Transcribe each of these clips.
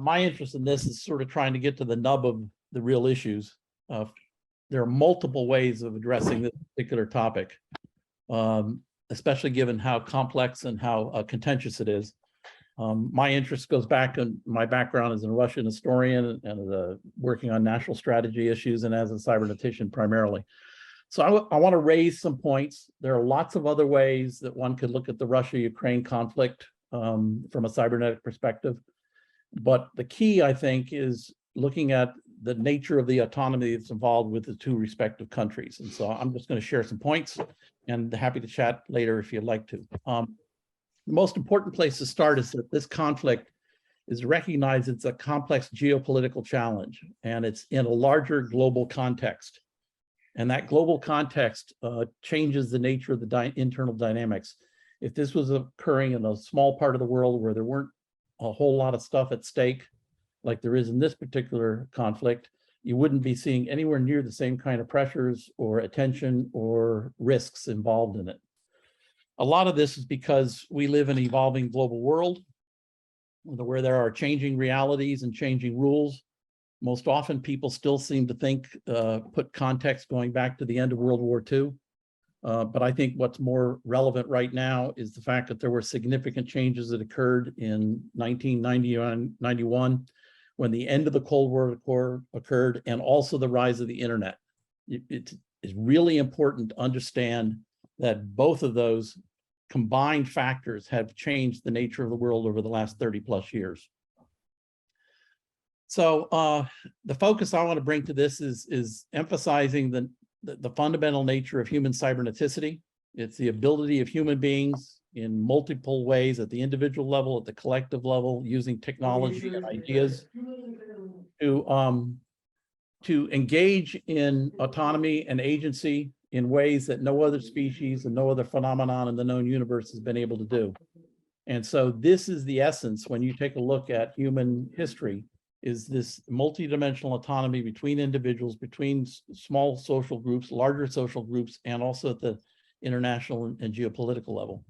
my interest in this is sort of trying to get to the nub of the real issues. There are multiple ways of addressing this particular topic, especially given how complex and how contentious it is. My interest goes back, and my background is a Russian historian and working on national strategy issues and as a cybernetician primarily. So I want to raise some points. There are lots of other ways that one could look at the Russia-Ukraine conflict from a cybernetic perspective. But the key, I think, is looking at the nature of the autonomy that's involved with the two respective countries. And so I'm just going to share some points and happy to chat later if you'd like to. The most important place to start is that this conflict is recognized it's a complex geopolitical challenge, and it's in a larger global context. And that global context changes the nature of the internal dynamics. If this was occurring in a small part of the world where there weren't a whole lot of stuff at stake, like there is in this particular conflict, you wouldn't be seeing anywhere near the same kind of pressures or attention or risks involved in it. A lot of this is because we live in an evolving global world where there are changing realities and changing rules. Most often people still seem to think, put context going back to the end of World War II. But I think what's more relevant right now is the fact that there were significant changes that occurred in 1991, when the end of the Cold War occurred, and also the rise of the internet. It is really important to understand that both of those combined factors have changed the nature of the world over the last 30 plus years. So the focus I want to bring to this is emphasizing the fundamental nature of human cyberneticity. It's the ability of human beings in multiple ways at the individual level, at the collective level, using technology and ideas to engage in autonomy and agency in ways that no other species and no other phenomenon in the known universe has been able to do. And so this is the essence when you take a look at human history, is this multidimensional autonomy between individuals, between small social groups, larger social groups, and also at the international and geopolitical level.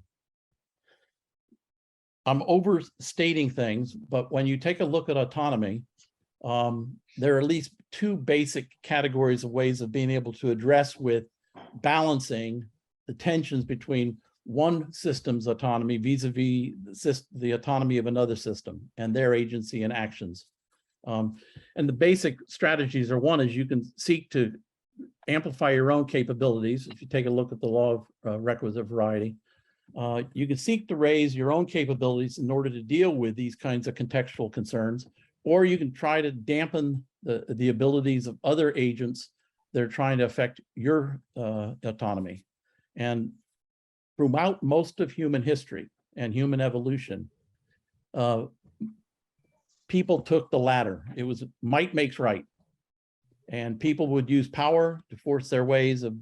I'm overstating things, but when you take a look at autonomy, there are at least two basic categories of ways of being able to address with balancing the tensions between one system's autonomy vis-a-vis the autonomy of another system and their agency and actions. And the basic strategies are, one is you can seek to amplify your own capabilities. If you take a look at the law of requisite variety, you can seek to raise your own capabilities in order to deal with these kinds of contextual concerns, or you can try to dampen the abilities of other agents that are trying to affect your autonomy. And throughout most of human history and human evolution, people took the latter. It was might makes right. And people would use power to force their ways of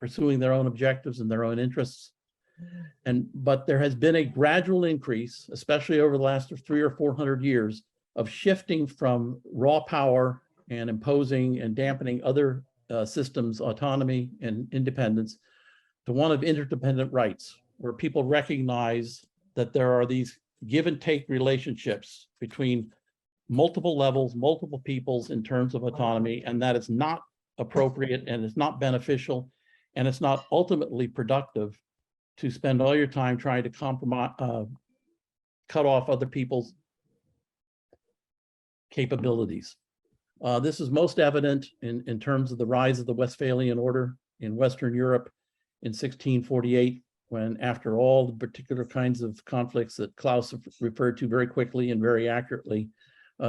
pursuing their own objectives and their own interests. But there has been a gradual increase, especially over the last 300 or 400 years, of shifting from raw power and imposing and dampening other systems' autonomy and independence to one of interdependent rights, where people recognize that there are these give and take relationships between multiple levels, multiple peoples in terms of autonomy, and that it's not appropriate and it's not beneficial and it's not ultimately productive to spend all your time trying to compromise, cut off other people's capabilities. This is most evident in terms of the rise of the Westphalian order in Western Europe in 1648, when, after all the particular kinds of conflicts that Klaus referred to very quickly and very accurately,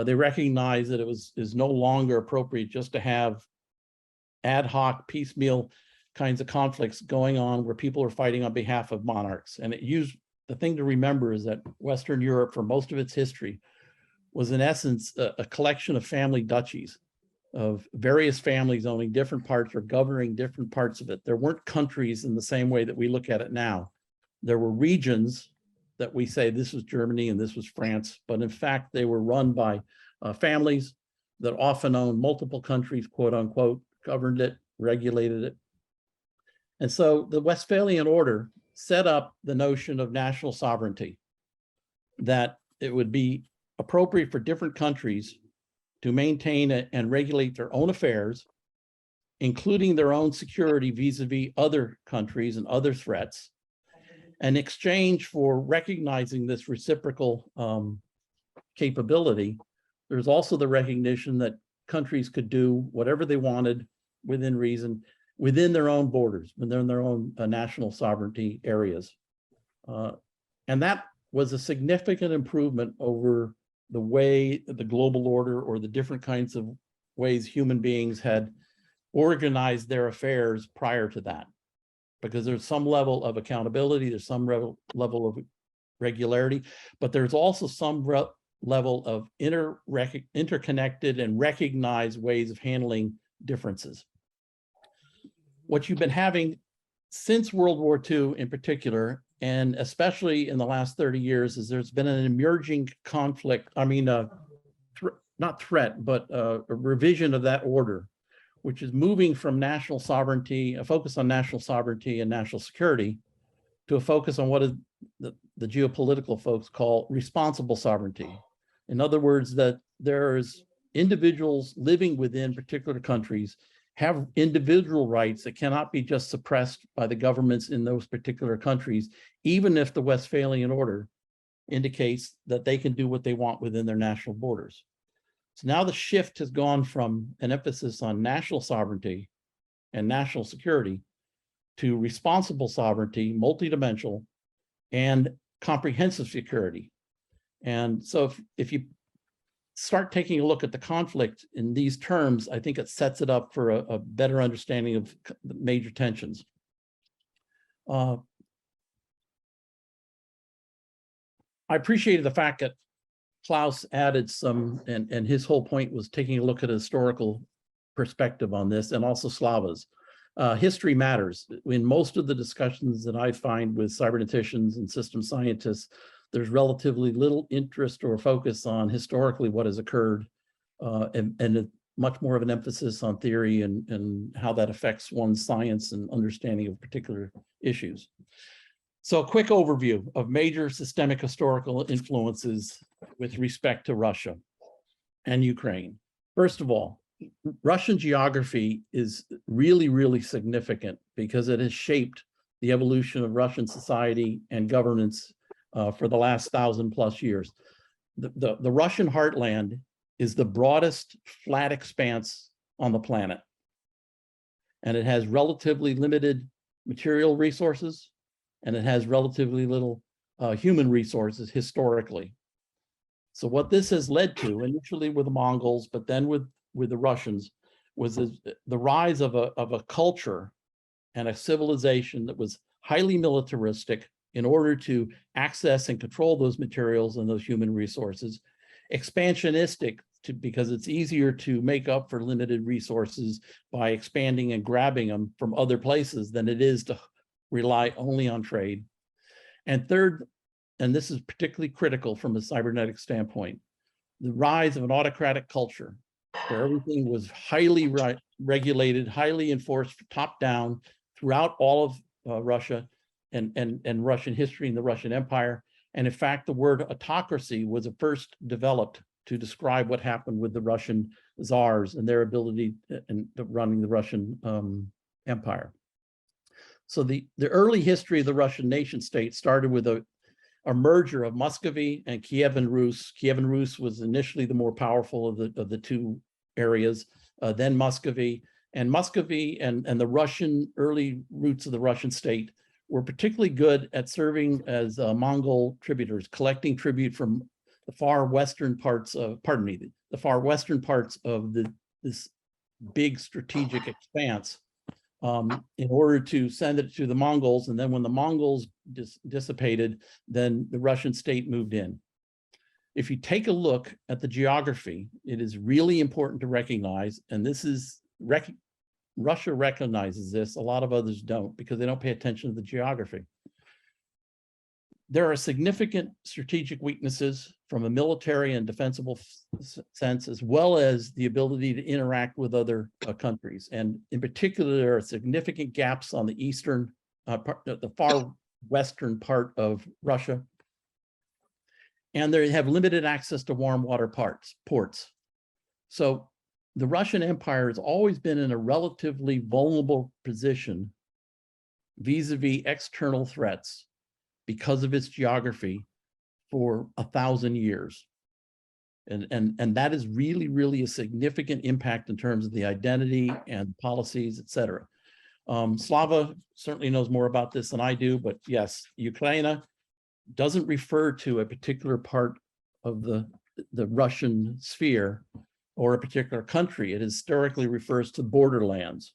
they recognized that it is no longer appropriate just to have ad hoc, piecemeal kinds of conflicts going on where people are fighting on behalf of monarchs. And the thing to remember is that Western Europe, for most of its history, was in essence a collection of family duchies, of various families owning different parts or governing different parts of it. There weren't countries in the same way that we look at it now. There were regions that we say this was Germany and this was France, but in fact, they were run by families that often owned multiple countries, quote unquote, governed it, regulated it. And so the Westphalian order set up the notion of national sovereignty, that it would be appropriate for different countries to maintain and regulate their own affairs, including their own security vis-a-vis other countries and other threats. In exchange for recognizing this reciprocal capability, there's also the recognition that countries could do whatever they wanted within reason, within their own borders, within their own national sovereignty areas. And that was a significant improvement over the way the global order or the different kinds of ways human beings had organized their affairs prior to that. Because there's some level of accountability, there's some level of regularity, but there's also some level of interconnected and recognized ways of handling differences. What you've been having since World War II in particular, and especially in the last 30 years, is there's been an emerging conflict, not threat, but a revision of that order, which is moving from national sovereignty, a focus on national sovereignty and national security, to a focus on what is the geopolitical folks call responsible sovereignty. In other words, that there's individuals living within particular countries have individual rights that cannot be just suppressed by the governments in those particular countries, even if the Westphalian order indicates that they can do what they want within their national borders. So now the shift has gone from an emphasis on national sovereignty and national security to responsible sovereignty, multidimensional, and comprehensive security. And so if you start taking a look at the conflict in these terms, I think it sets it up for a better understanding of the major tensions. I appreciated the fact that Klaus added some, and his whole point was taking a look at a historical perspective on this, and also Slava's. History matters. In most of the discussions that I find with cyberneticians and system scientists, there's relatively little interest or focus on historically what has occurred, and much more of an emphasis on theory and how that affects one's science and understanding of particular issues. So a quick overview of major systemic historical influences with respect to Russia and Ukraine. First of all, Russian geography is really, really significant because it has shaped the evolution of Russian society and governance for the last 1,000+ years. The Russian heartland is the broadest flat expanse on the planet. And it has relatively limited material resources, and it has relatively little human resources historically. So what this has led to, initially with the Mongols, but then with the Russians, was the rise of a culture and a civilization that was highly militaristic in order to access and control those materials and those human resources, expansionistic because it's easier to make up for limited resources by expanding and grabbing them from other places than it is to rely only on trade. And third, and this is particularly critical from a cybernetic standpoint, the rise of an autocratic culture where everything was highly regulated, highly enforced top down throughout all of Russia and Russian history and the Russian Empire. And in fact, the word autocracy was first developed to describe what happened with the Russian czars and their ability in running the Russian Empire. So the early history of the Russian nation state started with a merger of Muscovy and Kievan Rus. Kievan Rus was initially the more powerful of the two areas, then Muscovy. And Muscovy and the Russian early roots of the Russian state were particularly good at serving as Mongol tributors, collecting tribute from the far western parts of, the far western parts of this big strategic expanse in order to send it to the Mongols. And then when the Mongols dissipated, then the Russian state moved in. If you take a look at the geography, it is really important to recognize, and this is, Russia recognizes this, a lot of others don't because they don't pay attention to the geography. There are significant strategic weaknesses from a military and defensible sense, as well as the ability to interact with other countries. And in particular, there are significant gaps on the eastern, the far western part of Russia. and they have limited access to warm water ports. So the Russian Empire has always been in a relatively vulnerable position vis-a-vis external threats because of its geography for 1,000 years. And that is really, really a significant impact in terms of the identity and policies, et cetera. Slava certainly knows more about this than I do, but yes, Ukraine doesn't refer to a particular part of the Russian sphere or a particular country. It historically refers to borderlands.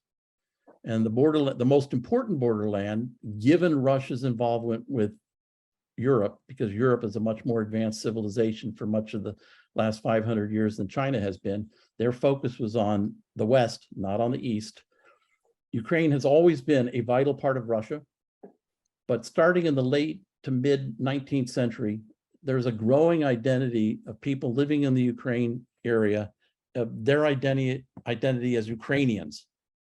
And the most important borderland, given Russia's involvement with Europe, because Europe is a much more advanced civilization for much of the last 500 years than China has been, their focus was on the West, not on the East. Ukraine has always been a vital part of Russia, but starting in the late to mid 19th century, there's a growing identity of people living in the Ukraine area, of their identity as Ukrainians,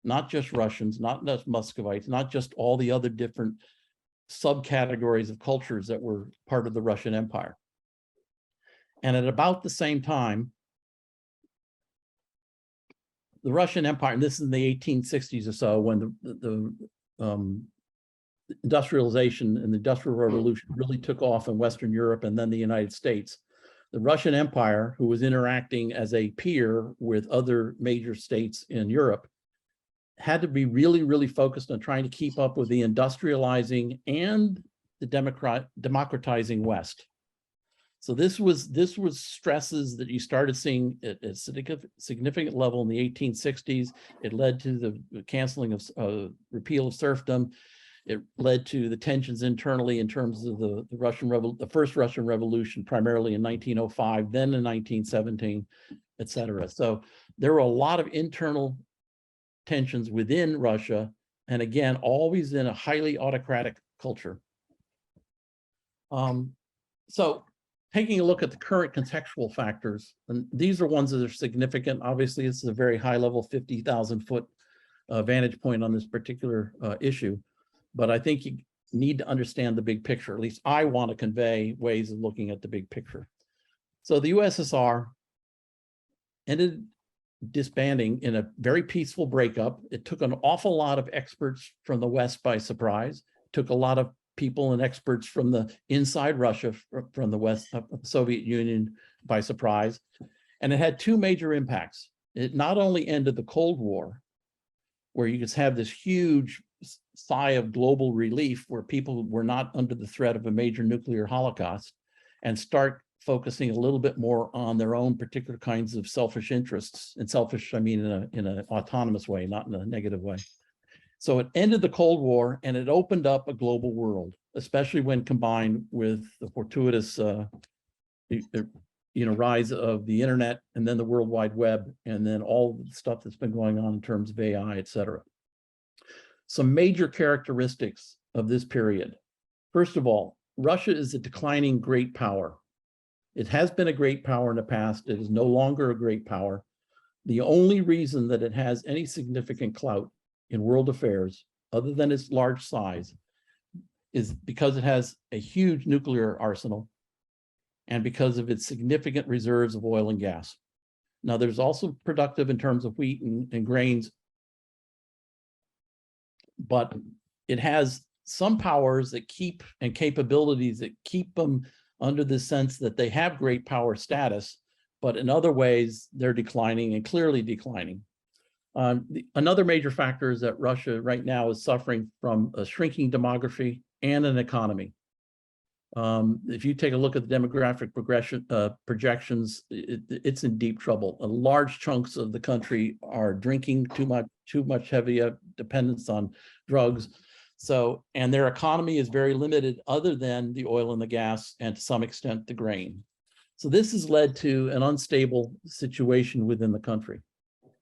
not just Russians, not just Muscovites, not just all the other different subcategories of cultures that were part of the Russian Empire. And at about the same time, the Russian Empire, and this is in the 1860s or so, when the industrialization and the Industrial Revolution really took off in Western Europe and then the United States, the Russian Empire, who was interacting as a peer with other major states in Europe, had to be really, really focused on trying to keep up with the industrializing and the democratizing West. So this was stresses that you started seeing at a significant level in the 1860s. It led to the canceling of repeal of serfdom. It led to the tensions internally in terms of the first Russian Revolution, primarily in 1905, then in 1917, et cetera. So there were a lot of internal tensions within Russia, and again, always in a highly autocratic culture. So taking a look at the current contextual factors, and these are ones that are significant. Obviously, this is a very high level, 50,000 foot vantage point on this particular issue, but I think you need to understand the big picture. At least I want to convey ways of looking at the big picture. So the USSR ended disbanding in a very peaceful breakup. It took an awful lot of experts from the West by surprise. It took a lot of people and experts from the inside Russia, from the West of the Soviet Union by surprise. And it had two major impacts. It not only ended the Cold War, where you could have this huge sigh of global relief where people were not under the threat of a major nuclear holocaust, and start focusing a little bit more on their own particular kinds of selfish interests. And selfish, I mean in an autonomous way, not in a negative way. So it ended the Cold War, and it opened up a global world, especially when combined with the fortuitous rise of the internet, and then the World Wide Web, and then all the stuff that's been going on in terms of AI, et cetera. Some major characteristics of this period. First of all, Russia is a declining great power. It has been a great power in the past. It is no longer a great power. The only reason that it has any significant clout in world affairs, other than its large size, is because it has a huge nuclear arsenal and because of its significant reserves of oil and gas. Now, there's also productive in terms of wheat and grains, but it has some powers that keep, and capabilities that keep them under the sense that they have great power status, but in other ways, they're declining and clearly declining. Another major factor is that Russia right now is suffering from a shrinking demography and an economy. If you take a look at the demographic projections, it's in deep trouble. Large chunks of the country are drinking too much heavy dependence on drugs. So, and their economy is very limited other than the oil and the gas, and to some extent the grain. So this has led to an unstable situation within the country.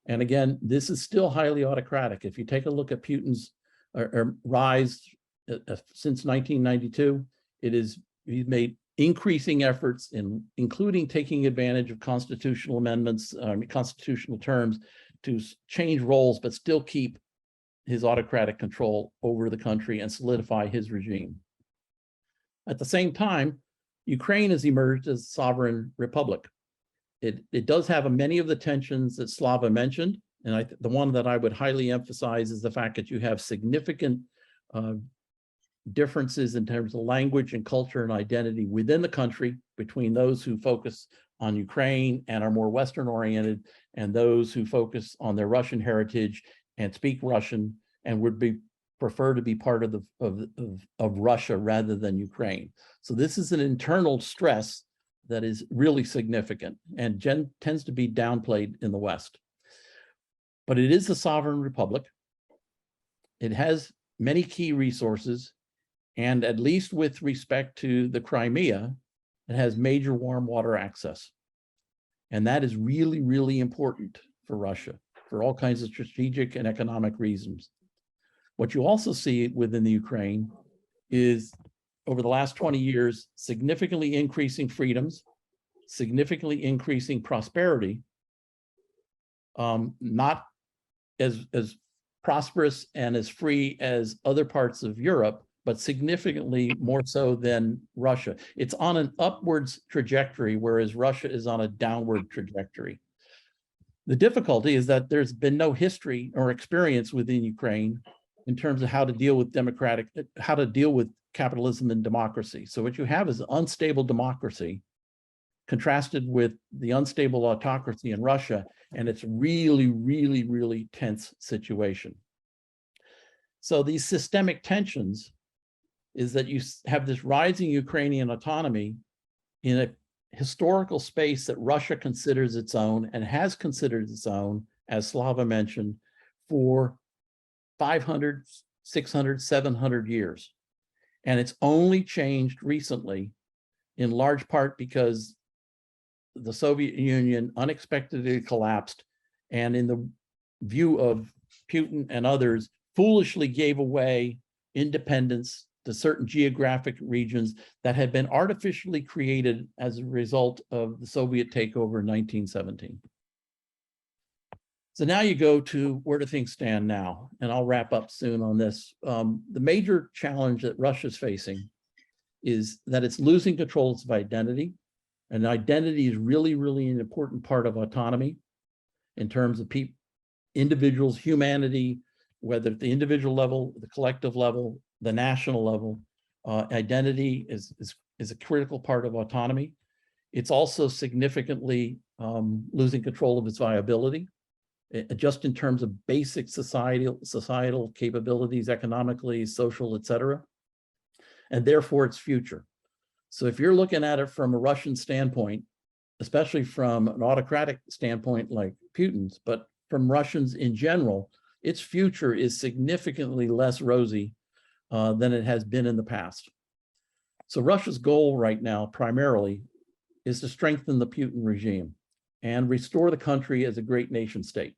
And again, this is still highly autocratic. If you take a look at Putin's rise since 1992, he's made increasing efforts including taking advantage of constitutional amendments, constitutional terms to change roles, but still keep his autocratic control over the country and solidify his regime. At the same time, Ukraine has emerged as a sovereign republic. It does have many of the tensions that Slava mentioned, and the one that I would highly emphasize is the fact that you have significant differences in terms of language and culture and identity within the country between those who focus on Ukraine and are more Western oriented and those who focus on their Russian heritage and speak Russian and would prefer to be part of Russia rather than Ukraine. So this is an internal stress that is really significant and tends to be downplayed in the West. But it is a sovereign republic. It has many key resources, and at least with respect to the Crimea, it has major warm water access. And that is really, really important for Russia for all kinds of strategic and economic reasons. What you also see within the Ukraine is, over the last 20 years, significantly increasing freedoms, significantly increasing prosperity, not as prosperous and as free as other parts of Europe, but significantly more so than Russia. It's on an upwards trajectory, whereas Russia is on a downward trajectory. The difficulty is that there's been no history or experience within Ukraine in terms of how to deal with capitalism and democracy. So what you have is an unstable democracy contrasted with the unstable autocracy in Russia, and it's really, really, really tense situation. So these systemic tensions is that you have this rising Ukrainian autonomy in a historical space that Russia considers its own and has considered its own, as Slava mentioned, for 500, 600, 700 years. And it's only changed recently, in large part because the Soviet Union unexpectedly collapsed, and in the view of Putin and others, foolishly gave away independence to certain geographic regions that had been artificially created as a result of the Soviet takeover in 1917. So now you go to where do things stand now, and I'll wrap up soon on this. The major challenge that Russia's facing is that it's losing control of its identity, and identity is really, really an important part of autonomy in terms of individuals' humanity, whether at the individual level, the collective level, the national level. Identity is a critical part of autonomy. It's also significantly losing control of its viability, just in terms of basic societal capabilities, economically, social, et cetera, and therefore its future. So if you're looking at it from a Russian standpoint, especially from an autocratic standpoint like Putin's, but from Russians in general, its future is significantly less rosy than it has been in the past. So Russia's goal right now, primarily, is to strengthen the Putin regime and restore the country as a great nation state.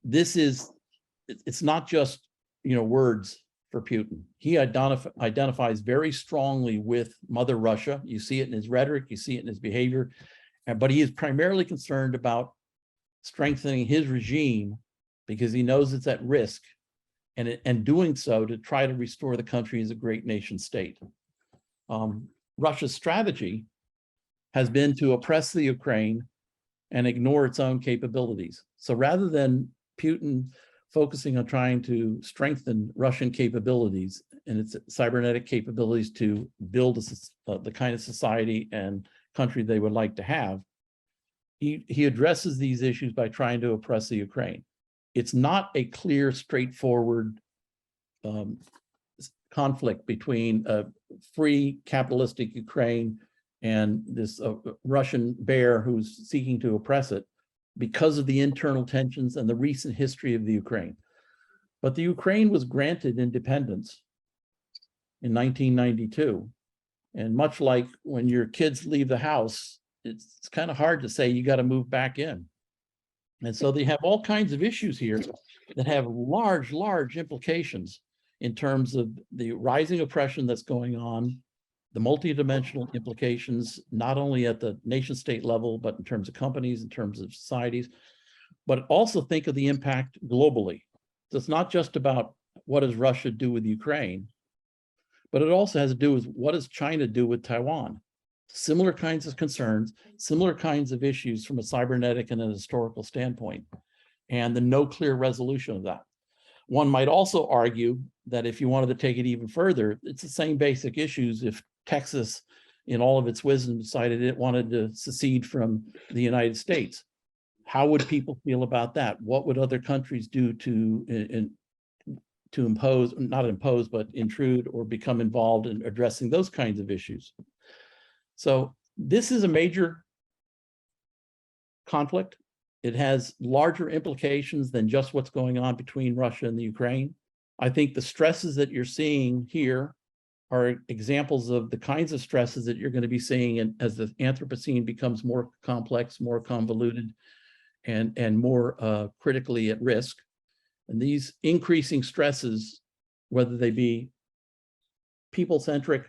It's not just, words for Putin. He identifies very strongly with Mother Russia. You see it in his rhetoric, you see it in his behavior, but he is primarily concerned about strengthening his regime because he knows it's at risk, and doing so to try to restore the country as a great nation state. Russia's strategy has been to oppress the Ukraine and ignore its own capabilities. So rather than Putin focusing on trying to strengthen Russian capabilities and its cybernetic capabilities to build the kind of society and country they would like to have, he addresses these issues by trying to oppress the Ukraine. It's not a clear, straightforward conflict between a free capitalistic Ukraine and this Russian bear who's seeking to oppress it because of the internal tensions and the recent history of the Ukraine. But the Ukraine was granted independence in 1992. And much like when your kids leave the house, it's kind of hard to say you got to move back in. And so they have all kinds of issues here that have large, large implications in terms of the rising oppression that's going on, the multidimensional implications, not only at the nation state level, but in terms of companies, in terms of societies, but also think of the impact globally. So it's not just about what does Russia do with Ukraine, but it also has to do with what does China do with Taiwan? Similar kinds of concerns, similar kinds of issues from a cybernetic and an historical standpoint, and the no clear resolution of that. One might also argue that if you wanted to take it even further, it's the same basic issues if Texas, in all of its wisdom, decided it wanted to secede from the United States. How would people feel about that? What would other countries do to impose, not impose, but intrude or become involved in addressing those kinds of issues? So this is a major conflict. It has larger implications than just what's going on between Russia and the Ukraine. I think the stresses that you're seeing here are examples of the kinds of stresses that you're going to be seeing as the Anthropocene becomes more complex, more convoluted, and more critically at risk. And these increasing stresses, whether they be people-centric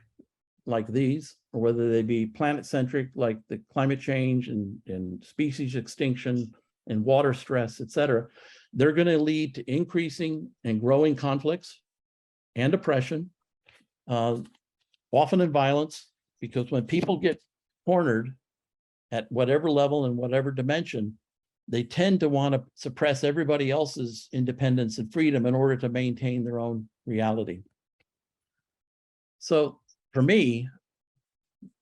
like these, or whether they be planet-centric like the climate change and species extinction and water stress, et cetera, they're going to lead to increasing and growing conflicts and oppression, often in violence, because when people get cornered at whatever level and whatever dimension, they tend to want to suppress everybody else's independence and freedom in order to maintain their own reality. So for me,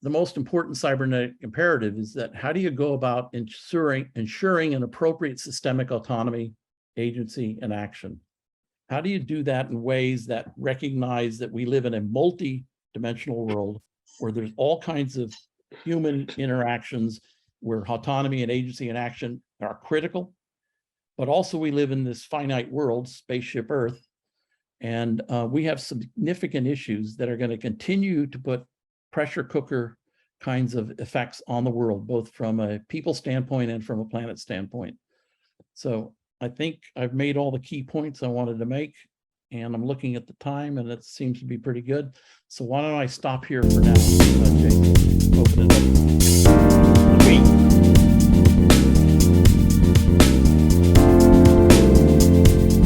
the most important cybernetic imperative is that how do you go about ensuring an appropriate systemic autonomy, agency, and action? How do you do that in ways that recognize that we live in a multi-dimensional world where there's all kinds of human interactions where autonomy and agency and action are critical, but also we live in this finite world, spaceship Earth, and we have significant issues that are going to continue to put pressure cooker kinds of effects on the world, both from a people standpoint and from a planet standpoint. So I think I've made all the key points I wanted to make, and I'm looking at the time and it seems to be pretty good. So why don't I stop here for now, Jason?